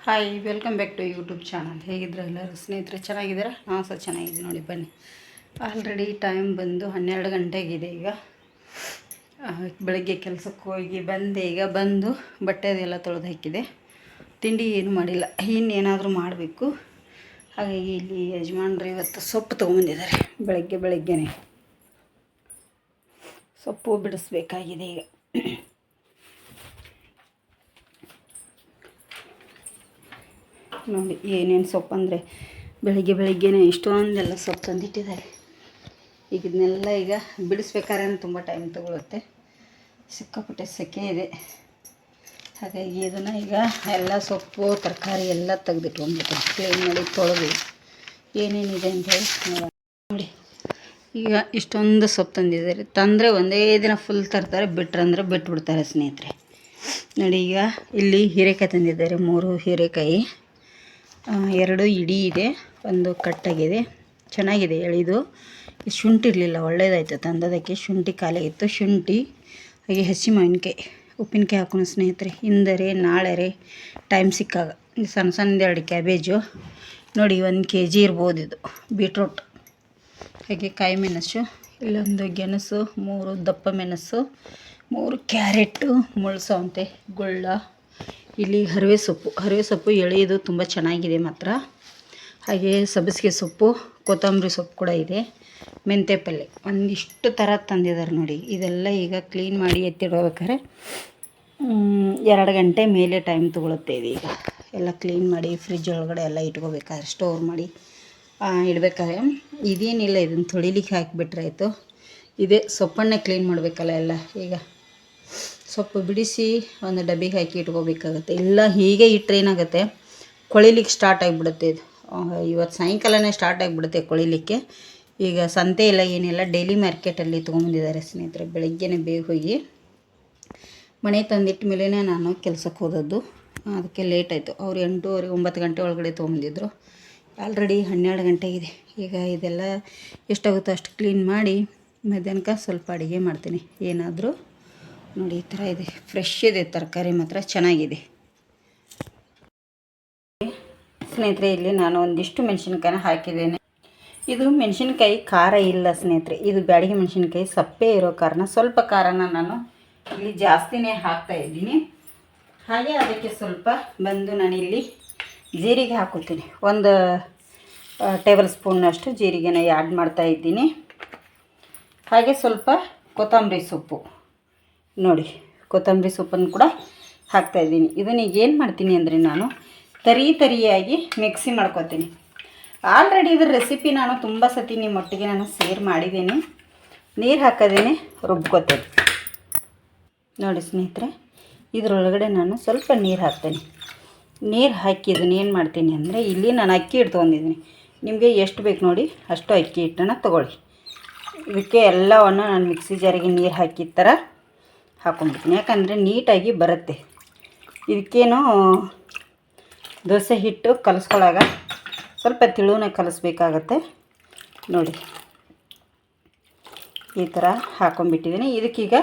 Hi, welcome back to YouTube channel. ಹೇಗಿದ್ರೆ ಎಲ್ಲರೂ ಸ್ನೇಹಿತರೆ ಚೆನ್ನಾಗಿದ್ದೀರಾ? ನಾವು ಸಹ ಚೆನ್ನಾಗಿದ್ದೀವಿ ನೋಡಿ. ಬನ್ನಿ, ಆಲ್ರೆಡಿ ಟೈಮ್ ಬಂದು 12 ಗಂಟೆಗಿದೆ. ಈಗ ಬೆಳಗ್ಗೆ ಕೆಲಸಕ್ಕೆ ಹೋಗಿ ಬಂದೆ. ಈಗ ಬಂದು ಬಟ್ಟೆ ಅದೆಲ್ಲ ತೊಳೆದು ಹಾಕಿದೆ. ತಿಂಡಿ ಏನು ಮಾಡಿಲ್ಲ, ಇನ್ನೇನಾದರೂ ಮಾಡಬೇಕು. ಹಾಗಾಗಿ ಇಲ್ಲಿ ಯಜಮಾನ್ರು ಇವತ್ತು ಸೊಪ್ಪು ತೊಗೊಂಬಂದಿದ್ದಾರೆ. ಬೆಳಗ್ಗೆನೇ ಸೊಪ್ಪು ಬಿಡಿಸ್ಬೇಕಾಗಿದೆ. ಈಗ ನೋಡಿ ಏನೇನು ಸೊಪ್ಪು ಅಂದರೆ ಬೆಳಗ್ಗೆನೇ ಇಷ್ಟೊಂದೆಲ್ಲ ಸೊಪ್ಪು ತಂದಿಟ್ಟಿದ್ದಾರೆ. ಈಗ ಇದನ್ನೆಲ್ಲ ಈಗ ಬಿಡಿಸ್ಬೇಕಾದ್ರೆ ತುಂಬ ಟೈಮ್ ತೊಗೊಳುತ್ತೆ. ಸಿಕ್ಕಾಪಟ್ಟೆ ಸೆಕೆ ಇದೆ. ಹಾಗಾಗಿ ಇದನ್ನು ಈಗ ಎಲ್ಲ ಸೊಪ್ಪು ತರಕಾರಿ ಎಲ್ಲ ತೆಗೆದಿಟ್ಕೊಂಡ್ಬಿಟ್ಟು ಕ್ಲೀನ್ ಮಾಡಿ ತೊಳೆದು ಏನೇನಿದೆ ಅಂತ ಹೇಳಿ ನೋಡಿ. ಈಗ ಇಷ್ಟೊಂದು ಸೊಪ್ಪು ತಂದಿದ್ದಾರೆ. ತಂದರೆ ಒಂದೇ ದಿನ ಫುಲ್ ತರ್ತಾರೆ, ಬಿಟ್ರಂದ್ರೆ ಬಿಟ್ಬಿಡ್ತಾರೆ ಸ್ನೇಹಿತರೆ. ನೋಡಿ, ಈಗ ಇಲ್ಲಿ ಹೀರೆಕಾಯಿ ತಂದಿದ್ದಾರೆ. 3 ಹೀರೆಕಾಯಿ, 2 ಇಡೀ ಇದೆ, 1 ಕಟ್ಟಾಗಿದೆ. ಚೆನ್ನಾಗಿದೆ ಎಳಿದು. ಶುಂಠಿ ಇರಲಿಲ್ಲ, ಒಳ್ಳೇದಾಯಿತು ತಂದದಕ್ಕೆ. ಶುಂಠಿ ಖಾಲಿ ಇತ್ತು. ಶುಂಠಿ ಹಾಗೆ ಹಸಿಮಾವಿನಕಾಯಿ, ಉಪ್ಪಿನಕಾಯಿ ಹಾಕೋಣ ಸ್ನೇಹಿತರೆ. ಇಂದರೆ ನಾಳೆ ಟೈಮ್ ಸಿಕ್ಕಾಗ. ಸಣ್ಣದು 2 ಕ್ಯಾಬೇಜು ನೋಡಿ, 1 kg ಇರ್ಬೋದು ಇದು. ಬೀಟ್ರೋಟ್ ಹಾಗೆ ಕಾಯಿ ಮೆಣಸು, ಇಲ್ಲೊಂದು ಗೆಣಸು, 3 ದಪ್ಪ ಮೆಣಸು, 3 ಕ್ಯಾರೆಟು, ಮುಳ್ಸೌಂತೆ, ಗುಳ್ಳ, ಇಲ್ಲಿ ಹರಿವೆ ಸೊಪ್ಪು ಎಳೆಯೋದು ತುಂಬ ಚೆನ್ನಾಗಿದೆ ಮಾತ್ರ. ಹಾಗೆ ಸಬ್ಬಸಿಗೆ ಸೊಪ್ಪು, ಕೊತ್ತಂಬರಿ ಸೊಪ್ಪು ಕೂಡ ಇದೆ. ಮೆಂತ್ಯ ಪಲ್ಯ ಒಂದಿಷ್ಟು ಥರ ತಂದಿದ್ದಾರೆ ನೋಡಿ. ಇದೆಲ್ಲ ಈಗ ಕ್ಲೀನ್ ಮಾಡಿ ಎತ್ತಿಡ್ಬೇಕಾದ್ರೆ 2 ಗಂಟೆ ಮೇಲೆ ಟೈಮ್ ತೊಗೊಳುತ್ತೆ. ಇದು ಈಗ ಎಲ್ಲ ಕ್ಲೀನ್ ಮಾಡಿ ಫ್ರಿಜ್ ಒಳಗಡೆ ಎಲ್ಲ ಇಟ್ಕೋಬೇಕಾದ್ರೆ, ಸ್ಟೋರ್ ಮಾಡಿ ಇಡಬೇಕಾದ್ರೆ. ಇದೇನಿಲ್ಲ, ಇದನ್ನು ತೊಳಿಲಿಕ್ಕೆ ಹಾಕಿಬಿಟ್ರೆ ಆಯಿತು. ಇದೇ ಸೊಪ್ಪನ್ನೇ ಕ್ಲೀನ್ ಮಾಡಬೇಕಲ್ಲ ಎಲ್ಲ. ಈಗ ಸೊಪ್ಪು ಬಿಡಿಸಿ ಒಂದು ಡಬ್ಬಿಗೆ ಹಾಕಿ ಇಟ್ಕೋಬೇಕಾಗತ್ತೆ. ಇಲ್ಲ ಹೀಗೆ ಇಟ್ಟರೆ ಏನಾಗುತ್ತೆ, ಕೊಳಿಲಿಕ್ಕೆ ಸ್ಟಾರ್ಟ್ ಆಗಿಬಿಡುತ್ತೆ. ಇದು ಇವತ್ತು ಸಾಯಂಕಾಲನೇ ಸ್ಟಾರ್ಟ್ ಆಗಿಬಿಡುತ್ತೆ ಕೊಳಿಲಿಕ್ಕೆ. ಈಗ ಸಂತೆ ಇಲ್ಲ ಏನಿಲ್ಲ, ಡೈಲಿ ಮಾರ್ಕೆಟಲ್ಲಿ ತೊಗೊಂಬಂದಿದ್ದಾರೆ ಸ್ನೇಹಿತರೆ. ಬೆಳಗ್ಗೆನೇ ಬೇಗ ಹೋಗಿ ಮನೆ ತಂದಿಟ್ಟ ಮೇಲೆ ನಾನು ಕೆಲಸಕ್ಕೆ ಹೋದದ್ದು. ಅದಕ್ಕೆ ಲೇಟ್ ಆಯಿತು. ಅವ್ರು 8:30 9 ಗಂಟೆ ಒಳಗಡೆ ತೊಗೊಂಬಂದಿದ್ರು. ಆಲ್ರೆಡಿ 12 ಗಂಟೆಗಿದೆ. ಈಗ ಇದೆಲ್ಲ ಎಷ್ಟಾಗುತ್ತೋ ಅಷ್ಟು ಕ್ಲೀನ್ ಮಾಡಿ ಮಧ್ಯಾಹ್ನಕ್ಕೆ ಸ್ವಲ್ಪ ಅಡುಗೆ ಮಾಡ್ತೀನಿ. ಏನಾದರೂ ನೋಡಿ, ಈ ಥರ ಇದೆ. ಫ್ರೆಶ್ ಇದೆ ತರಕಾರಿ, ಮಾತ್ರ ಚೆನ್ನಾಗಿದೆ ಸ್ನೇಹಿತರೆ. ಇಲ್ಲಿ ನಾನು ಒಂದಿಷ್ಟು ಮೆಣಸಿನ್ಕಾಯಿನ ಹಾಕಿದ್ದೇನೆ. ಇದು ಮೆಣಸಿನ್ಕಾಯಿ ಖಾರ ಇಲ್ಲ ಸ್ನೇಹಿತರೆ. ಇದು ಬ್ಯಾಡಗಿ ಮೆಣಸಿನ್ಕಾಯಿ ಸಪ್ಪೆ ಇರೋ ಕಾರಣ ಸ್ವಲ್ಪ ಖಾರನ ನಾನು ಇಲ್ಲಿ ಜಾಸ್ತಿನೇ ಹಾಕ್ತಾಯಿದ್ದೀನಿ. ಹಾಗೆ ಅದಕ್ಕೆ ಸ್ವಲ್ಪ ಬಂದು ನಾನಿಲ್ಲಿ ಜೀರಿಗೆ ಹಾಕೋತೀನಿ. 1 ಟೇಬಲ್ ಸ್ಪೂನ್ನಷ್ಟು ಜೀರಿಗೆನ ಆ್ಯಡ್ ಮಾಡ್ತಾಯಿದ್ದೀನಿ. ಹಾಗೆ ಸ್ವಲ್ಪ ಕೊತ್ತಂಬರಿ ಸೊಪ್ಪು ನೋಡಿ, ಕೊತ್ತಂಬರಿ ಸೊಪ್ಪನ್ನು ಕೂಡ ಹಾಕ್ತಾಯಿದ್ದೀನಿ. ಇದನ್ನ ಈಗ ಏನು ಮಾಡ್ತೀನಿ ಅಂದರೆ, ನಾನು ತರಿಯಾಗಿ ಮಿಕ್ಸಿ ಮಾಡ್ಕೊತೀನಿ. ಆಲ್ರೆಡಿ ಇದ್ರ ರೆಸಿಪಿ ನಾನು ತುಂಬ ಸತಿ ನಿಮ್ಮೊಟ್ಟಿಗೆ ನಾನು ಶೇರ್ ಮಾಡಿದ್ದೀನಿ. ನೀರು ಹಾಕೋದೇನೆ ರುಬ್ಕೋತೀನಿ ನೋಡಿ ಸ್ನೇಹಿತರೆ. ಇದರೊಳಗಡೆ ನಾನು ಸ್ವಲ್ಪ ನೀರು ಹಾಕ್ತೇನೆ. ನೀರು ಹಾಕಿ ಇದನ್ನು ಏನು ಮಾಡ್ತೀನಿ ಅಂದರೆ, ಇಲ್ಲಿ ನಾನು ಅಕ್ಕಿ ಹಿಟ್ಟು ತೊಗೊಂಡಿದ್ದೀನಿ. ನಿಮಗೆ ಎಷ್ಟು ಬೇಕು ನೋಡಿ ಅಷ್ಟು ಅಕ್ಕಿ ಹಿಟ್ಟನ್ನು ತೊಗೊಳ್ಳಿ. ಇದಕ್ಕೆ ಎಲ್ಲವನ್ನು ನಾನು ಮಿಕ್ಸಿ ಜಾರಿಗೆ ನೀರು ಹಾಕಿದ ಥರ ಹಾಕ್ಕೊಂಡ್ಬಿಡ್ತೀನಿ. ಯಾಕಂದರೆ ನೀಟಾಗಿ ಬರುತ್ತೆ. ಇದಕ್ಕೇನು ದೋಸೆ ಹಿಟ್ಟು ಕಲಿಸ್ಕೊಳ್ಳಾಗ ಸ್ವಲ್ಪ ತಿಳುವನ್ನ ಕಲಿಸ್ಬೇಕಾಗತ್ತೆ ನೋಡಿ. ಈ ಥರ ಹಾಕ್ಕೊಂಡ್ಬಿಟ್ಟಿದ್ದೀನಿ. ಇದಕ್ಕೀಗ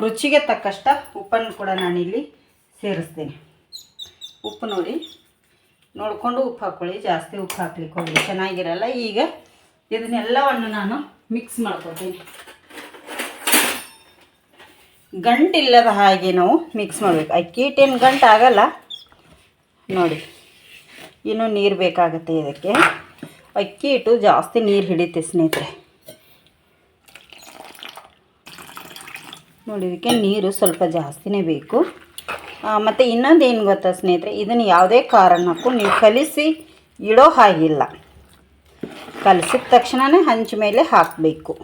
ರುಚಿಗೆ ತಕ್ಕಷ್ಟ ಉಪ್ಪನ್ನು ಕೂಡ ನಾನಿಲ್ಲಿ ಸೇರಿಸ್ತೀನಿ. ಉಪ್ಪು ನೋಡಿ, ನೋಡಿಕೊಂಡು ಉಪ್ಪು ಹಾಕ್ಕೊಳ್ಳಿ. ಜಾಸ್ತಿ ಉಪ್ಪು ಹಾಕ್ಲಿಕ್ಕೆ ಹೋಗಿ ಚೆನ್ನಾಗಿರಲ್ಲ. ಈಗ ಇದನ್ನೆಲ್ಲವನ್ನು ನಾನು ಮಿಕ್ಸ್ ಮಾಡ್ಕೊತೀನಿ. ಗಂಟಿಲ್ಲದ ಹಾಗೆ ನಾವು ಮಿಕ್ಸ್ ಮಾಡಬೇಕು. ಅಕ್ಕಿ ಹಿಟ್ಟೇನು ಗಂಟು ಆಗಲ್ಲ ನೋಡಿ. ಇನ್ನೂ ನೀರು ಬೇಕಾಗುತ್ತೆ ಇದಕ್ಕೆ. ಅಕ್ಕಿ ಹಿಟ್ಟು ಜಾಸ್ತಿ ನೀರು ಹಿಡಿತೆ ಸ್ನೇಹಿತರೆ ನೋಡಿ. ಇದಕ್ಕೆ ನೀರು ಸ್ವಲ್ಪ ಜಾಸ್ತಿನೇ ಬೇಕು. ಮತ್ತು ಇನ್ನೊಂದು ಏನು ಗೊತ್ತಾ ಸ್ನೇಹಿತರೆ, ಇದನ್ನು ಯಾವುದೇ ಕಾರಣಕ್ಕೂ ನೀವು ಕಲಿಸಿ ಇಡೋ ಹಾಗಿಲ್ಲ. ಕಲಿಸಿದ ತಕ್ಷಣವೇ ಹಂಚು ಮೇಲೆ ಹಾಕಬೇಕು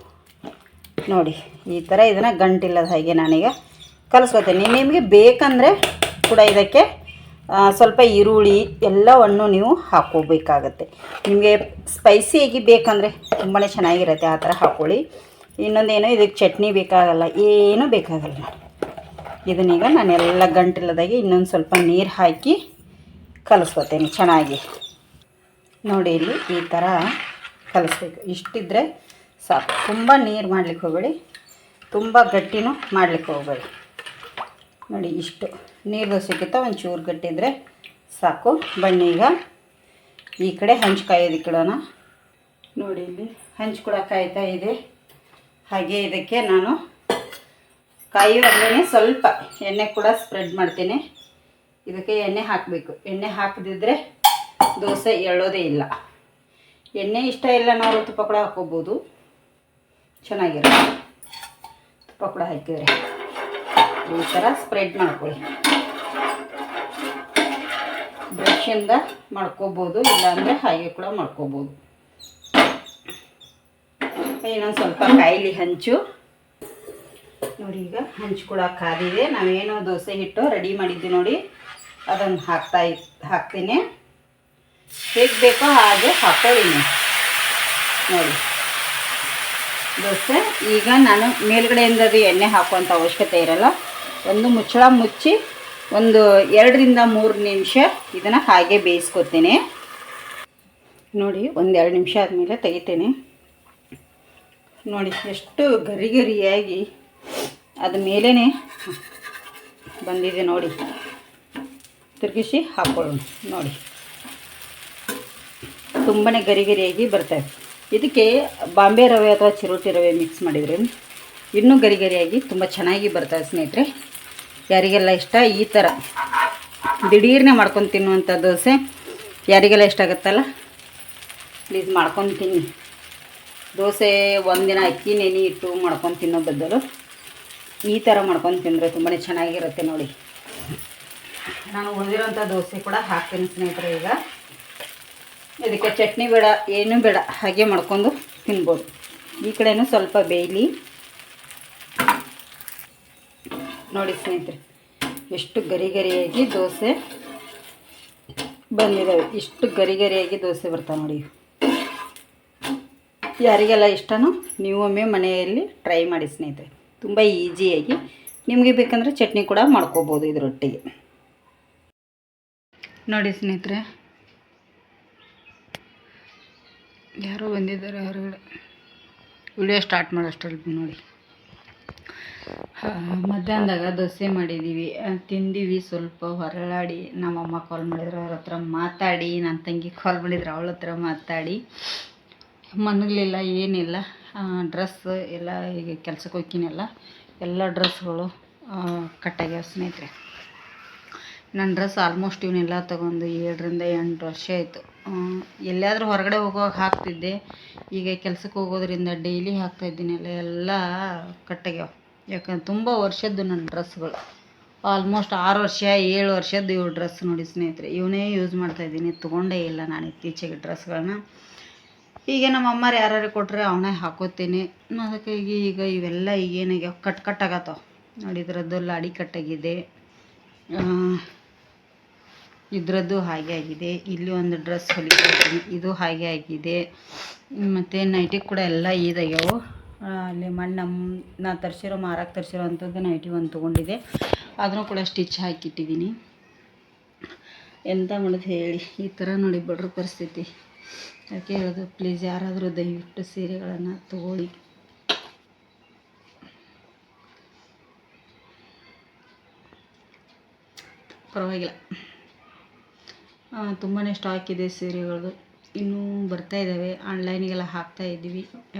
ನೋಡಿ. ಈ ಥರ ಇದನ್ನು ಗಂಟಿಲ್ಲದ ಹಾಗೆ ನಾನೀಗ ಕಲಿಸ್ಕೊತೀನಿ. ನಿಮಗೆ ಬೇಕಂದರೆ ಕೂಡ ಇದಕ್ಕೆ ಸ್ವಲ್ಪ ಈರುಳ್ಳಿ ಎಲ್ಲವನ್ನು ನೀವು ಹಾಕ್ಕೋಬೇಕಾಗತ್ತೆ. ನಿಮಗೆ ಸ್ಪೈಸಿಯಾಗಿ ಬೇಕಂದರೆ ತುಂಬಾ ಚೆನ್ನಾಗಿರುತ್ತೆ, ಆ ಥರ ಹಾಕ್ಕೊಳ್ಳಿ. ಇನ್ನೊಂದೇನು, ಇದಕ್ಕೆ ಚಟ್ನಿ ಬೇಕಾಗಲ್ಲ, ಏನೂ ಬೇಕಾಗಲ್ಲ. ಇದನ್ನೀಗ ನಾನೆಲ್ಲ ಗಂಟಿಲ್ಲದಾಗೆ ಇನ್ನೊಂದು ಸ್ವಲ್ಪ ನೀರು ಹಾಕಿ ಕಲಿಸ್ಕೊತೀನಿ ಚೆನ್ನಾಗಿ ನೋಡಿ. ಇಲ್ಲಿ ಈ ಥರ ಕಲಿಸ್ಬೇಕು. ಇಷ್ಟಿದ್ರೆ ಸಾಕು. ತುಂಬ ನೀರು ಮಾಡ್ಲಿಕ್ಕೆ ಹೋಗಬೇಡಿ, ತುಂಬ ಗಟ್ಟಿನೂ ಮಾಡ್ಲಿಕ್ಕೆ ಹೋಗಬೇಡಿ ನೋಡಿ. ಇಷ್ಟು ನೀರು ದೋಸೆಗಿಂತ ಒಂಚೂರು ಗಟ್ಟಿದ್ರೆ ಸಾಕು. ಬನ್ನಿ ಈಗ ಈ ಕಡೆ ಹಂಚು ಕಾಯೋದು ಇಡೋಣ. ನೋಡಿ ಇಲ್ಲಿ ಹಂಚು ಕೂಡ ಕಾಯ್ತಾ ಇದೆ. ಹಾಗೆ ಇದಕ್ಕೆ ನಾನು ಕಾಯುವಾಗಲೇ ಸ್ವಲ್ಪ ಎಣ್ಣೆ ಕೂಡ ಸ್ಪ್ರೆಡ್ ಮಾಡ್ತೀನಿ. ಇದಕ್ಕೆ ಎಣ್ಣೆ ಹಾಕಬೇಕು. ಎಣ್ಣೆ ಹಾಕದಿದ್ದರೆ ದೋಸೆ ಎಳ್ಳೋದೇ ಇಲ್ಲ. ಎಣ್ಣೆ ಇಷ್ಟ ಇಲ್ಲ ನಾವು ತುಪ್ಪ ಕೂಡ ಹಾಕ್ಕೋಬೋದು, ಚೆನ್ನಾಗಿರುತ್ತೆ. ತುಪ್ಪ ಕೂಡ ಹಾಕಿದರೆ ಈ ಥರ ಸ್ಪ್ರೆಡ್ ಮಾಡ್ಕೊಳ್ಳಿ. ಬ್ರಷಿಂದ ಮಾಡ್ಕೋಬೋದು, ಇಲ್ಲಾಂದರೆ ಹಾಗೆ ಕೂಡ ಮಾಡ್ಕೋಬೋದು. ಇನ್ನೊಂದು ಸ್ವಲ್ಪ ಕಾಯಿಲಿ ಹಂಚು. ನೋಡಿ ಈಗ ಹಂಚು ಕೂಡ ಕಾದಿದೆ. ನಾವೇನು ದೋಸೆ ಹಿಟ್ಟು ರೆಡಿ ಮಾಡಿದ್ವಿ ನೋಡಿ, ಅದನ್ನು ಹಾಕ್ತೀನಿ. ಹೇಗೆ ಬೇಕೋ ಹಾಗೆ ಹಾಕ್ಕೊಳ್ಳಿ. ನೋಡಿ ದೋಸೆ ಈಗ ನಾನು ಮೇಲ್ಗಡೆಯಿಂದ ಅದು ಎಣ್ಣೆ ಹಾಕುವಂಥ ಅವಶ್ಯಕತೆ ಇರಲ್ಲ. ಒಂದು ಮುಚ್ಚಳ ಮುಚ್ಚಿ ಒಂದು 2 ರಿಂದ 3 ನಿಮಿಷ ಇದನ್ನು ಹಾಗೆ ಬೇಯಿಸ್ಕೊತೀನಿ. ನೋಡಿ 1-2 ನಿಮಿಷ ಆದಮೇಲೆ ತೆಗಿತೀನಿ. ನೋಡಿ ಎಷ್ಟು ಗರಿ ಗರಿಯಾಗಿ ಅದ ಮೇಲೇ ಬಂದಿದೆ. ನೋಡಿ ತಿರುಗಿಸಿ ಹಾಕ್ಕೊಳ್ಳೋಣ. ನೋಡಿ ತುಂಬಾ ಗರಿ ಗರಿಯಾಗಿ ಬರ್ತವೆ. ಇದಕ್ಕೆ ಬಾಂಬೆ ರವೆ ಅಥವಾ ಚಿರೋಟಿ ರವೆ ಮಿಕ್ಸ್ ಮಾಡಿದರೆ ಇನ್ನೂ ಗರಿ ಗರಿಯಾಗಿ ತುಂಬ ಚೆನ್ನಾಗಿ ಬರ್ತವೆ ಸ್ನೇಹಿತರೆ. ಯಾರಿಗೆಲ್ಲ ಇಷ್ಟ ಈ ಥರ ದಿಢೀರ್ನೆ ಮಾಡ್ಕೊಂಡು ತಿನ್ನುವಂಥ ದೋಸೆ ಯಾರಿಗೆಲ್ಲ ಇಷ್ಟ ಆಗುತ್ತಲ್ಲ, ಪ್ಲೀಸ್ ಮಾಡ್ಕೊಂಡು ತಿನ್ನಿ. ದೋಸೆ ಒಂದಿನ ಅಕ್ಕಿ ನೆನೆ ಇಟ್ಟು ಮಾಡ್ಕೊಂಡು ತಿನ್ನೋ ಬದಲು ಈ ಥರ ಮಾಡ್ಕೊಂಡು ತಿಂದರೆ ತುಂಬಾ ಚೆನ್ನಾಗಿರುತ್ತೆ. ನೋಡಿ ನಾನು ಉಳಿದಿರೋಂಥ ದೋಸೆ ಕೂಡ ಹಾಕ್ತೀನಿ ಸ್ನೇಹಿತರೆ. ಈಗ ಇದಕ್ಕೆ ಚಟ್ನಿ ಬೇಡ, ಏನೂ ಬೇಡ, ಹಾಗೆ ಮಾಡ್ಕೊಂಡು ತಿನ್ಬೋದು. ಈ ಕಡೆಯೂ ಸ್ವಲ್ಪ ಬೇಯಲಿ. ನೋಡಿ ಸ್ನೇಹಿತರೆ ಎಷ್ಟು ಗರಿ ಗರಿಯಾಗಿ ದೋಸೆ ಬಂದಿದ್ದಾವೆ. ಇಷ್ಟು ಗರಿ ಗರಿಯಾಗಿ ದೋಸೆ ಬರ್ತಾವೆ ನೋಡಿ. ಯಾರಿಗೆಲ್ಲ ಇಷ್ಟನೋ ನೀವು ಒಮ್ಮೆ ಮನೆಯಲ್ಲಿ ಟ್ರೈ ಮಾಡಿ ಸ್ನೇಹಿತರೆ. ತುಂಬ ಈಸಿಯಾಗಿ ನಿಮಗೆ ಬೇಕಂದರೆ ಚಟ್ನಿ ಕೂಡ ಮಾಡ್ಕೋಬೋದು ಇದರೊಟ್ಟಿಗೆ. ನೋಡಿ ಸ್ನೇಹಿತರೆ ಯಾರೋ ಬಂದಿದ್ದಾರೆ ಹೊರಗಡೆ. ವಿಡಿಯೋ ಸ್ಟಾರ್ಟ್ ಮಾಡೋಷ್ಟರಲ್ಲಿ ನೋಡಿ ಮಧ್ಯಾಹ್ನದಾಗ ದೋಸೆ ಮಾಡಿದ್ದೀವಿ, ತಿಂದೀವಿ. ಸ್ವಲ್ಪ ಹೊರಳಾಡಿ ನಮ್ಮಮ್ಮ ಕಾಲ್ ಮಾಡಿದ್ರು, ಅವ್ರ ಹತ್ರ ಮಾತಾಡಿ, ನನ್ನ ತಂಗಿ ಕಾಲ್ ಮಾಡಿದ್ರು, ಅವಳ ಹತ್ರ ಮಾತಾಡಿ ಮನಗಲಿಲ್ಲ, ಏನಿಲ್ಲ. ಡ್ರೆಸ್ ಎಲ್ಲ ಈಗ ಕೆಲ್ಸಕ್ಕೆ ಹೋಗ್ತೀನಲ್ಲ, ಎಲ್ಲ ಡ್ರೆಸ್ಗಳು ಕಟ್ಟಾಗ್ಯಾವ ಸ್ನೇಹಿತರೆ. ನನ್ನ ಡ್ರೆಸ್ ಆಲ್ಮೋಸ್ಟ್ ಇವನ್ನೆಲ್ಲ ತೊಗೊಂಡು 7 ರಿಂದ 8 ವರ್ಷ ಆಯಿತು. ಎಲ್ಲಾದರೂ ಹೊರಗಡೆ ಹೋಗುವಾಗ ಹಾಕ್ತಿದ್ದೆ. ಈಗ ಕೆಲ್ಸಕ್ಕೆ ಹೋಗೋದ್ರಿಂದ ಡೈಲಿ ಹಾಕ್ತಾಯಿದ್ದೀನಲ್ಲ, ಎಲ್ಲ ಕಟ್ಟಾಗ್ಯಾವ. ಯಾಕಂದ್ರೆ ತುಂಬ ವರ್ಷದ್ದು ನನ್ನ ಡ್ರೆಸ್ಗಳು, ಆಲ್ಮೋಸ್ಟ್ 6 ವರ್ಷ 7 ವರ್ಷದ್ದು ಇವು ಡ್ರೆಸ್ ನೋಡಿ ಸ್ನೇಹಿತರೆ. ಇವನ್ನೇ ಯೂಸ್ ಮಾಡ್ತಾಯಿದ್ದೀನಿ, ತೊಗೊಂಡೇ ಇಲ್ಲ ನಾನು ಇತ್ತೀಚೆಗೆ ಡ್ರೆಸ್ಗಳನ್ನ. ಹೀಗೆ ನಮ್ಮ ಅಮ್ಮರು ಯಾರು ಕೊಟ್ಟರೆ ಅವನೇ ಹಾಕೋತೀನಿ. ಅದಕ್ಕೆ ಈಗ ಇವೆಲ್ಲ ಏನಾಗ್ಯಾವ ಕಟ್ಟಾಗತ್ತವ ನೋಡಿ. ಇದರದ್ದು ಲಾಡಿ ಕಟ್ಟಾಗಿದೆ, ಇದರದ್ದು ಹಾಗೆ ಆಗಿದೆ. ಇಲ್ಲಿ ಒಂದು ಡ್ರೆಸ್ ಹೊಲಿತಾ ಇದ್ದೀನಿ, ಇದು ಹಾಗೆ ಆಗಿದೆ. ಮತ್ತು ನೈಟಿ ಕೂಡ ಎಲ್ಲ ಇದಾಗ್ಯಾವು. ಅಲ್ಲಿ ನಾ ತರಿಸಿರೋ ಮಾರಕ್ಕೆ ತರಿಸಿರೋ ಅಂಥದ್ದು ನೈಟಿ ಒಂದು ತೊಗೊಂಡಿದ್ದೆ, ಅದನ್ನು ಕೂಡ ಸ್ಟಿಚ್ ಹಾಕಿಟ್ಟಿದ್ದೀನಿ. ಎಂತ ಮಾಡೋದು ಹೇಳಿ, ಈ ಥರ ನೋಡಿ ಬಡ್ರ ಪರಿಸ್ಥಿತಿ. ಅದಕ್ಕೆ ಹೇಳೋದು, ಪ್ಲೀಸ್ ಯಾರಾದರೂ ದಯವಿಟ್ಟು ಸೀರೆಗಳನ್ನು ತಗೊಳ್ಳಿ. ಪರವಾಗಿಲ್ಲ, ತುಂಬಾ ಸ್ಟಾಕ್ ಇದೆ ಸೀರೆಗಳದ್ದು. ಇನ್ನೂ ಬರ್ತಾ ಇದ್ದಾವೆ, ಆನ್ಲೈನಿಗೆಲ್ಲ ಹಾಕ್ತಾ ಇದ್ದೀವಿ.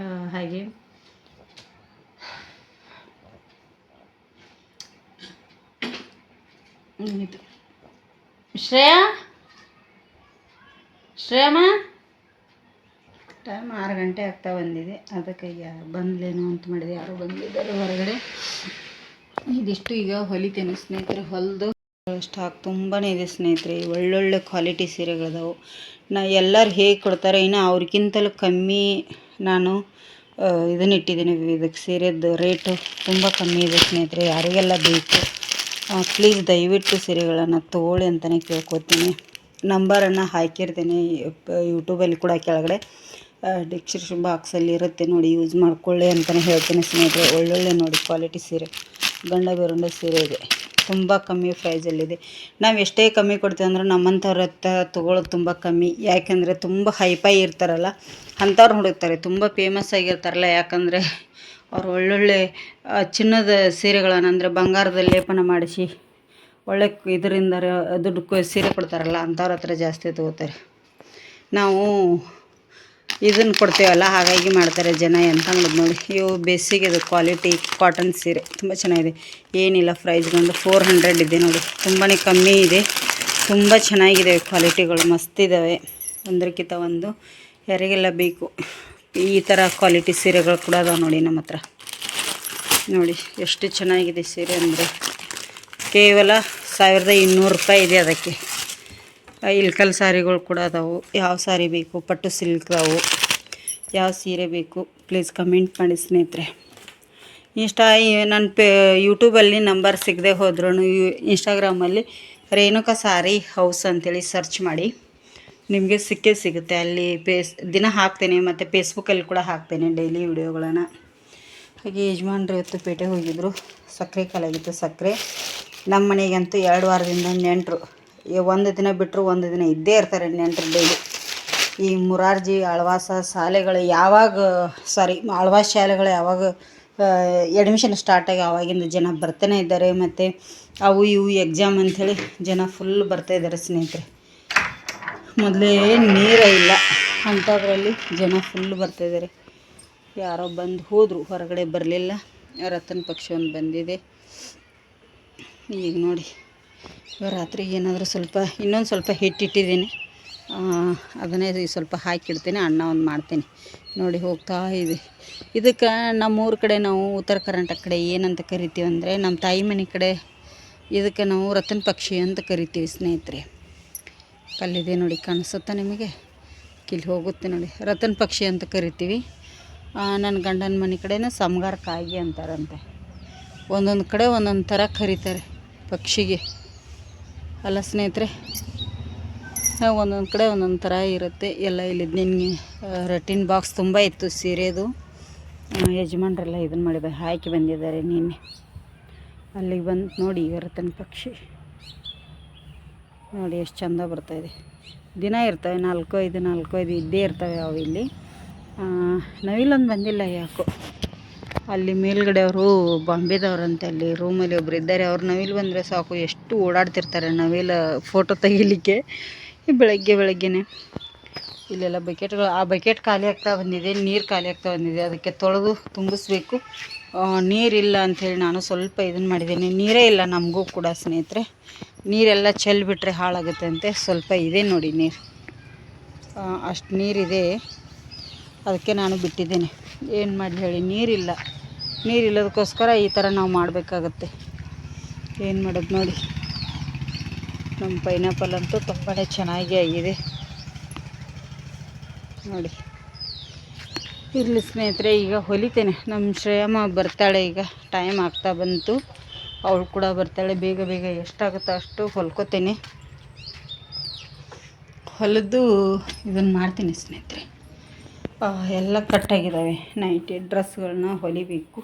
ಹಾಗೆ ಇದು ಶ್ರೇಯಮ್ಮ ಟೈಮ್ 6 ಗಂಟೆ ಆಗ್ತಾ ಬಂದಿದೆ. ಅದಕ್ಕೆ ಬಂದ್ಲೇನೋ ಅಂತ ಮಾಡಿದೆ, ಯಾರೋ ಬಂದಿದ್ದಾರೆ ಹೊರಗಡೆ. ಇದಿಷ್ಟು ಈಗ ಹೊಲಿತೇನೆ ಸ್ನೇಹಿತರೆ. ಹೊಲಿದು ಸ್ಟಾಕ್ ತುಂಬಾ ಇದೆ ಸ್ನೇಹಿತರೆ. ಒಳ್ಳೊಳ್ಳೆ ಕ್ವಾಲಿಟಿ ಸೀರೆಗಳದಾವು. ಎಲ್ಲರೂ ಹೇಗೆ ಕೊಡ್ತಾರೆ, ಇನ್ನು ಅವ್ರಿಗಿಂತಲೂ ಕಮ್ಮಿ ನಾನು ಇದನ್ನ ಇಟ್ಟಿದ್ದೀನಿ. ಇದಕ್ಕೆ ಸೀರೆದು ರೇಟು ತುಂಬ ಕಮ್ಮಿ ಇದೆ ಸ್ನೇಹಿತರೆ. ಯಾರಿಗೆಲ್ಲ ಬೇಕು ಪ್ಲೀಸ್ ದಯವಿಟ್ಟು ಸೀರೆಗಳನ್ನು ತೊಗೊಳ್ಳಿ ಅಂತಲೇ ಕೇಳ್ಕೊತೀನಿ. ನಂಬರನ್ನು ಹಾಕಿರ್ತೀನಿ ಯೂಟ್ಯೂಬಲ್ಲಿ ಕೂಡ, ಕೆಳಗಡೆ ಡಿಸ್ಕ್ರಿಪ್ಷನ್ ಬಾಕ್ಸಲ್ಲಿ ಇರುತ್ತೆ ನೋಡಿ, ಯೂಸ್ ಮಾಡ್ಕೊಳ್ಳಿ ಅಂತಲೇ ಹೇಳ್ತೀನಿ ಸ್ನೇಹಿತರೆ. ಒಳ್ಳೊಳ್ಳೆ ನೋಡಿ ಕ್ವಾಲಿಟಿ ಸೀರೆ, ಗಂಡ ಬೇರುಂಡ ಸೀರೆ ಇದೆ, ತುಂಬ ಕಮ್ಮಿ ಪ್ರೈಸಲ್ಲಿದೆ. ನಾವು ಎಷ್ಟೇ ಕಮ್ಮಿ ಕೊಡ್ತೀವಿ ಅಂದ್ರೆ ನಮ್ಮಂಥವ್ರ ಹತ್ರ ತೊಗೊಳ್ಳೋದು ತುಂಬ ಕಮ್ಮಿ. ಯಾಕೆಂದರೆ ತುಂಬ ಹೈಫೈ ಇರ್ತಾರಲ್ಲ ಅಂಥವ್ರು ಹುಡುಕ್ತಾರೆ, ತುಂಬ ಫೇಮಸ್ ಆಗಿರ್ತಾರಲ್ಲ. ಯಾಕಂದರೆ ಅವ್ರು ಒಳ್ಳೊಳ್ಳೆ ಚಿನ್ನದ ಸೀರೆಗಳನ್ನು ಅಂದರೆ ಬಂಗಾರದ ಲೇಪನ ಮಾಡಿಸಿ ಒಳ್ಳೆ ಇದರಿಂದ ದುಡ್ಡು ಸೀರೆ ಕೊಡ್ತಾರಲ್ಲ ಅಂಥವ್ರ ಹತ್ರ ಜಾಸ್ತಿ ತೊಗೋತಾರೆ. ನಾವು ಇದನ್ನು ಕೊಡ್ತೇವಲ್ಲ, ಹಾಗಾಗಿ ಮಾಡ್ತಾರೆ ಜನ. ಎಂತ ಮಾಡೋದು ನೋಡಿ. ಇವು ಬೇಸಿಗೆದು ಕ್ವಾಲಿಟಿ ಕಾಟನ್ ಸೀರೆ ತುಂಬ ಚೆನ್ನಾಗಿದೆ. ಏನಿಲ್ಲ, ಪ್ರೈಸ್ ಬಂದು 400 ಇದೆ ನೋಡಿ. ತುಂಬಾ ಕಮ್ಮಿ ಇದೆ, ತುಂಬ ಚೆನ್ನಾಗಿದೆ. ಕ್ವಾಲಿಟಿಗಳು ಮಸ್ತ್ ಇದ್ದಾವೆ, ಒಂದಕ್ಕಿಂತ ಒಂದು. ಯಾರಿಗೆಲ್ಲ ಬೇಕು ಈ ಥರ ಕ್ವಾಲಿಟಿ ಸೀರೆಗಳು ಕೂಡ ಅದಾವೆ ನೋಡಿ ನಮ್ಮ ಹತ್ರ. ನೋಡಿ ಎಷ್ಟು ಚೆನ್ನಾಗಿದೆ ಸೀರೆ ಅಂದರೆ, ಕೇವಲ 1200 ರೂಪಾಯಿ ಇದೆ ಅದಕ್ಕೆ. ಇಲ್ಕಲ್ ಸಾರಿಗಳು ಕೂಡ ಅದಾವು. ಯಾವ ಸಾರಿ ಬೇಕು, ಪಟ್ಟು ಸಿಲ್ಕ್ ಅವು, ಯಾವ ಸೀರೆ ಬೇಕು ಪ್ಲೀಸ್ ಕಮೆಂಟ್ ಮಾಡಿ ಸ್ನೇಹಿತರೆ. ನನ್ನ ಯೂಟ್ಯೂಬಲ್ಲಿ ನಂಬರ್ ಸಿಗದೆ ಹೋದ್ರೂ ಇನ್ಸ್ಟಾಗ್ರಾಮಲ್ಲಿ ರೇಣುಕಾ ಸಾರಿ ಹೌಸ್ ಅಂತೇಳಿ ಸರ್ಚ್ ಮಾಡಿ, ನಿಮಗೆ ಸಿಗುತ್ತೆ. ಅಲ್ಲಿ ದಿನ ಹಾಕ್ತೇನೆ, ಮತ್ತು ಫೇಸ್ಬುಕ್ಕಲ್ಲಿ ಕೂಡ ಹಾಕ್ತೇನೆ ಡೈಲಿ ವಿಡಿಯೋಗಳನ್ನು. ಹಾಗೆ ಯಜಮಾನ್ರು ಇವತ್ತು ಪೇಟೆಗೆ ಹೋಗಿದ್ದರು, ಸಕ್ಕರೆ ಕಾಲಾಗಿತ್ತು. ಸಕ್ಕರೆ ನಮ್ಮ ಮನೆಗಂತೂ 2 ವಾರದಿಂದ ನೆಂಟರು, ಒಂದು ದಿನ ಬಿಟ್ಟರು ಒಂದು ದಿನ ಇದ್ದೇ ಇರ್ತಾರೆ ನೆಂಟರು ಡೈಲಿ. ಈ ಮುರಾರ್ಜಿ ಆಳ್ವಾಸ ಶಾಲೆಗಳು ಯಾವಾಗ ಆಳ್ವಾಸ ಶಾಲೆಗಳು ಯಾವಾಗ ಅಡ್ಮಿಷನ್ ಸ್ಟಾರ್ಟಾಗಿ ಆವಾಗಿಂದ ಜನ ಬರ್ತಾನೆ ಇದ್ದಾರೆ. ಮತ್ತು ಅವು ಇವು ಎಕ್ಸಾಮ್ ಅಂಥೇಳಿ ಜನ ಫುಲ್ ಬರ್ತಾಯಿದ್ದಾರೆ ಸ್ನೇಹಿತರೆ. ಮೊದಲೇ ನೀರೇ ಇಲ್ಲ ಅಂಥದ್ರಲ್ಲಿ ಜನ ಫುಲ್ ಬರ್ತಾಯಿದ್ದಾರೆ. ಯಾರೋ ಬಂದು ಹೋದರು, ಹೊರಗಡೆ ಬರಲಿಲ್ಲ. ರತನ್ ಪಕ್ಷಿ ಒಂದು ಬಂದಿದೆ. ಈಗ ನೋಡಿ, ರಾತ್ರಿಗೆ ಏನಾದರೂ ಇನ್ನೊಂದು ಸ್ವಲ್ಪ ಹಿಟ್ಟಿಟ್ಟಿದ್ದೀನಿ, ಅದನ್ನೇ ಸ್ವಲ್ಪ ಹಾಕಿಡ್ತೀನಿ, ಅನ್ನ ಒಂದು ಮಾಡ್ತೀನಿ. ನೋಡಿ ಹೋಗ್ತಾ ಇದೆ. ಇದಕ್ಕೆ ನಮ್ಮೂರ ಕಡೆ, ನಾವು ಉತ್ತರ ಕರ್ನಾಟಕ ಕಡೆ ಏನಂತ ಕರಿತೀವಿ ಅಂದರೆ, ನಮ್ಮ ತಾಯಿ ಮನೆ ಕಡೆ ಇದಕ್ಕೆ ನಾವು ರತನ್ ಪಕ್ಷಿ ಅಂತ ಕರಿತೀವಿ ಸ್ನೇಹಿತರೆ. ಕಲ್ಲಿದೆ ನೋಡಿ, ಕಾಣಿಸುತ್ತಾ ನಿಮಗೆ? ಕಿಲ್ಲಿ ಹೋಗುತ್ತೆ ನೋಡಿ. ರತನ್ ಪಕ್ಷಿ ಅಂತ ಕರಿತೀವಿ. ನನ್ನ ಗಂಡನ ಮನೆ ಕಡೆನೇ ಸಮಗಾರ ಕಾಗಿ ಅಂತಾರಂತೆ. ಒಂದೊಂದು ಕಡೆ ಒಂದೊಂದು ಥರ ಕರೀತಾರೆ ಪಕ್ಷಿಗೆ ಅಲ್ಲ ಸ್ನೇಹಿತರೆ. ಒಂದೊಂದು ಕಡೆ ಒಂದೊಂದು ಥರ ಇರುತ್ತೆ ಎಲ್ಲ. ಇಲ್ಲಿ ನಿನ್ನೆ ರಟ್ಟಿನ ಬಾಕ್ಸ್ ತುಂಬ ಇತ್ತು ಸೀರೆದು. ಯಜಮಾನ್ರೆಲ್ಲ ಇದನ್ನು ಮಾಡಿದ್ದಾರೆ, ಹಾಕಿ ಬಂದಿದ್ದಾರೆ ನಿನ್ನೆ. ಅಲ್ಲಿಗೆ ಬಂದು ನೋಡಿ ರತನ್ ಪಕ್ಷಿ ನೋಡಿ ಎಷ್ಟು ಚಂದ ಬರ್ತಾಯಿದೆ. ದಿನ ಇರ್ತವೆ 4-5 ಇದ್ದೇ ಇರ್ತವೆ ಅವು. ಇಲ್ಲಿ ನವಿಲೊಂದು ಬಂದಿಲ್ಲ ಯಾಕೋ. ಅಲ್ಲಿ ಮೇಲ್ಗಡೆ ಅವರು ಬಾಂಬೆದವ್ರಂತೆ, ಅಲ್ಲಿ ರೂಮಲ್ಲಿ ಒಬ್ರು ಇದ್ದಾರೆ. ಅವ್ರು ನವಿಲು ಬಂದರೆ ಸಾಕು ಎಷ್ಟು ಓಡಾಡ್ತಿರ್ತಾರೆ ನವಿಲ ಫೋಟೋ ತೆಗಿಲಿಕ್ಕೆ. ಬೆಳಗ್ಗೆನೇ ಇಲ್ಲೆಲ್ಲ ಬಕೆಟ್ಗಳು, ಆ ಬಕೆಟ್ ಖಾಲಿ ಆಗ್ತಾ ಬಂದಿದೆ, ನೀರು ಖಾಲಿ ಆಗ್ತಾ ಬಂದಿದೆ. ಅದಕ್ಕೆ ತೊಳೆದು ತುಂಬಿಸ್ಬೇಕು. ನೀರಿಲ್ಲ ಅಂಥೇಳಿ ನಾನು ಸ್ವಲ್ಪ ಇದನ್ನು ಮಾಡಿದ್ದೀನಿ. ನೀರೇ ಇಲ್ಲ ನಮಗೂ ಕೂಡ ಸ್ನೇಹಿತರೆ. ನೀರೆಲ್ಲ ಚೆಲ್ಲಿಬಿಟ್ರೆ ಹಾಳಾಗುತ್ತೆ ಅಂತೆ. ಸ್ವಲ್ಪ ಇದೆ ನೋಡಿ ನೀರು, ಅಷ್ಟು ನೀರಿದೆ. ಅದಕ್ಕೆ ನಾನು ಬಿಟ್ಟಿದ್ದೇನೆ. ಏನು ಮಾಡಲಿ ಹೇಳಿ, ನೀರಿಲ್ಲದಕ್ಕೋಸ್ಕರ ಈ ಥರ ನಾವು ಮಾಡಬೇಕಾಗತ್ತೆ. ಏನು ಮಾಡೋದು ನೋಡಿ. ನಮ್ಮ ಪೈನಾಪಲ್ ಅಂತೂ ತುಂಬಾ ಚೆನ್ನಾಗಿ ಆಗಿದೆ ನೋಡಿ. ಇರಲಿ ಸ್ನೇಹಿತರೆ, ಈಗ ಹೊಲಿತೇನೆ. ನಮ್ಮ ಶ್ರೇಯಮ್ಮ ಬರ್ತಾಳೆ, ಈಗ ಟೈಮ್ ಆಗ್ತಾ ಬಂತು. ಅವಳು ಕೂಡ ಬರ್ತಾಳೆ. ಬೇಗ ಎಷ್ಟಾಗುತ್ತೋ ಅಷ್ಟು ಹೊಲ್ಕೋತೇನೆ. ಹೊಲಿದು ಇದನ್ನು ಮಾಡ್ತೀನಿ ಸ್ನೇಹಿತರೆ. ಎಲ್ಲ ಕಟ್ಟಾಗಿದ್ದಾವೆ. ನೈಟಿ ಡ್ರೆಸ್ಗಳನ್ನ ಹೊಲಿಬೇಕು.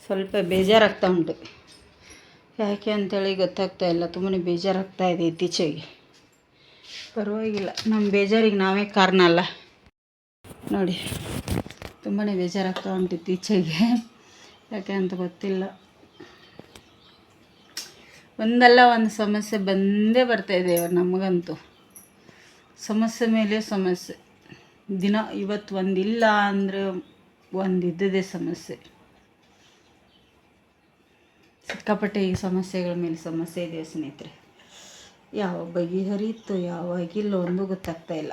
ಸ್ವಲ್ಪ ಬೇಜಾರಾಗ್ತಾ ಉಂಟು, ಯಾಕೆ ಅಂಥೇಳಿ ಗೊತ್ತಾಗ್ತಾ ಇಲ್ಲ. ತುಂಬಾ ಬೇಜಾರಾಗ್ತಾ ಇದೆ ಇತ್ತೀಚೆಗೆ. ಪರವಾಗಿಲ್ಲ, ನಮ್ಮ ಬೇಜಾರಿಗೆ ನಾವೇ ಕಾರಣ ಅಲ್ಲ ನೋಡಿ. ತುಂಬಾ ಬೇಜಾರಾಗ್ತಾ ಉಂಟು ಇತ್ತೀಚೆಗೆ, ಯಾಕೆ ಅಂತ ಗೊತ್ತಿಲ್ಲ. ಒಂದಲ್ಲ ಒಂದು ಸಮಸ್ಯೆ ಬಂದೇ ಬರ್ತಾಯಿದೆ ನಮಗಂತೂ. ಸಮಸ್ಯೆ ಮೇಲೆ ಸಮಸ್ಯೆ. ದಿನ ಇವತ್ತು ಒಂದಿಲ್ಲ ಅಂದರೆ ಒಂದಿದ್ದೇ ಸಮಸ್ಯೆ. ಸಿಕ್ಕಾಪಟ್ಟೆ ಈ ಸಮಸ್ಯೆಗಳ ಮೇಲೆ ಸಮಸ್ಯೆ ಇದೆ ಸ್ನೇಹಿತರೆ. ಯಾವ ಬಗೆಹರಿಯುತ್ತೋ ಯಾವಾಗಿಲ್ಲ ಒಂದು ಗೊತ್ತಾಗ್ತಾ ಇಲ್ಲ.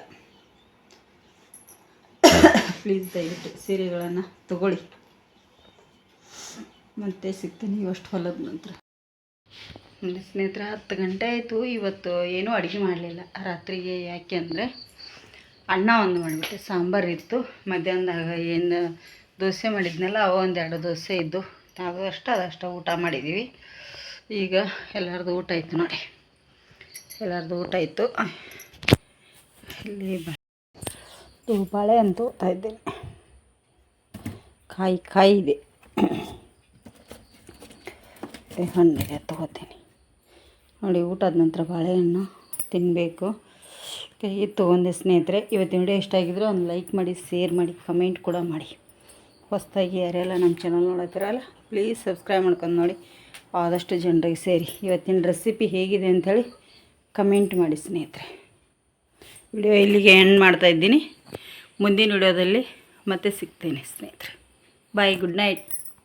ಪ್ಲೀಸ್ ದಯವಿಟ್ಟು ಸೀರೆಗಳನ್ನು ತಗೊಳ್ಳಿ. ಮತ್ತೆ ಸಿಗ್ತೀನಿ ಇವಷ್ಟು ಹೊಲದ ನಂತರ. ಸ್ನೇಹಿತರೆ 10 ಗಂಟೆ ಆಯಿತು. ಇವತ್ತು ಏನೂ ಅಡುಗೆ ಮಾಡಲಿಲ್ಲ ರಾತ್ರಿಗೆ. ಯಾಕೆ ಅಂದರೆ ಅನ್ನ ಒಂದು ಮಾಡಿಬಿಟ್ಟೆ, ಸಾಂಬಾರು ಇತ್ತು. ಮಧ್ಯಾಹ್ನದಾಗ ಏನು ದೋಸೆ ಮಾಡಿದ್ನಲ್ಲ, ಅವು 1-2 ದೋಸೆ ಇದ್ದು, ಅದಷ್ಟು ಊಟ ಮಾಡಿದ್ದೀವಿ. ಈಗ ಎಲ್ಲರದು ಊಟ ಆಯಿತು ನೋಡಿ. ಎಲ್ಲರದು ಊಟ ಆಯಿತು. ಇಲ್ಲಿ ಬಾಳೆ ಅಂತೂ ಓದ್ತಾ ಇದ್ದೇನೆ. ಕಾಯಿ ಇದೆ, ಹಣ್ಣಿದೆ, ತೊಗೋತೀನಿ ನೋಡಿ. ಊಟದ ನಂತರ ಬಾಳೆಹಣ್ಣು ತಿನ್ನಬೇಕು. ತೊಗೊಂಡೆ ಸ್ನೇಹಿತರೆ. ಇವತ್ತಿನ ವಿಡಿಯೋ ಇಷ್ಟ ಆಗಿದ್ರೆ ಒಂದು ಲೈಕ್ ಮಾಡಿ, ಶೇರ್ ಮಾಡಿ, ಕಮೆಂಟ್ ಕೂಡ ಮಾಡಿ. ಹೊಸದಾಗಿ ಯಾರೆಲ್ಲ ನಮ್ಮ ಚಾನಲ್ ನೋಡತ್ತಿರಲ್ಲ ಪ್ಲೀಸ್ ಸಬ್ಸ್ಕ್ರೈಬ್ ಮಾಡ್ಕೊಂಡು ನೋಡಿ. ಆದಷ್ಟು ಜನರಿಗೆ ಸೇರಿ ಇವತ್ತಿನ ರೆಸಿಪಿ ಹೇಗಿದೆ ಅಂಥೇಳಿ ಕಮೆಂಟ್ ಮಾಡಿ ಸ್ನೇಹಿತರೆ. ವಿಡಿಯೋ ಇಲ್ಲಿಗೆ ಎಂಡ್ ಮಾಡ್ತಾಯಿದ್ದೀನಿ. ಮುಂದಿನ ವಿಡಿಯೋದಲ್ಲಿ ಮತ್ತೆ ಸಿಗ್ತೇನೆ ಸ್ನೇಹಿತರೆ. ಬಾಯ್, ಗುಡ್ ನೈಟ್.